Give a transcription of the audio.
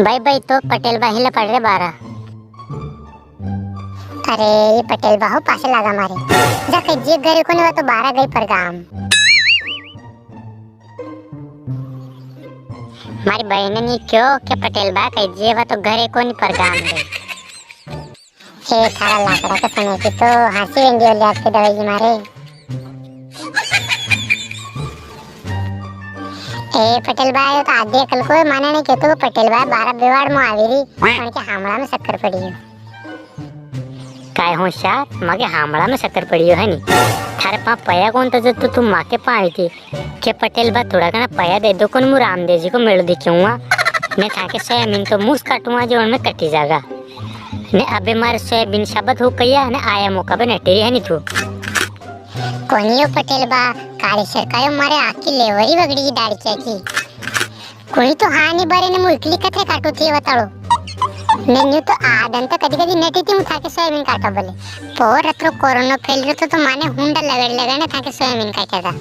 By by तो पटेल बाहीला पड़ रे 12। अरे ये पटेल बाहू पासे लागा मारे जा कई जे घरे कोने वा तो 12 गई पर गाम मारी बहन ने क्यों के पटेल बा कई जे वा तो घरे कोनी पर गाम रे हे थारा लाकड़ा का सुने की तो हंसी वेंदी वाली आपकी दवाई मारे ए पटेल भाई तो आधे कल को माने नहीं कहते पटेल भाई 12 बिवाड़ में आवेरी पण के हामड़ा में शक्कर पड़ी हो काय होशियार मागे हामड़ा में शक्कर पड़ी है नी थारे पा पया कौन तो जो तुम माँ के पाई थी के पटेल बा थोड़ा कना पया दे दो कौन मु रामदेव जी को मेल दिखूंगा ने थाके सोयाबीन तो मुस काटूंगा जो उनमें कटी जागा ने अबे मारे सोयाबीन शब्द हो कया ने आया मौका पे नटेरी है नी तू कोनियो पटेल बा काली सरकायो मारे आकी लेवरी वगड़ी दाड़ी की कोई तो हानि बारे ने मुकली कथे काटो थी बताओ ने तो आदन तो कदी कदी नेटी थी मुथा के सोयाबीन काटो बोले पोर अत्रो कोरोना फैल रहा तो माने हुंडा लगड़ लगने था के सोयाबीन काटा था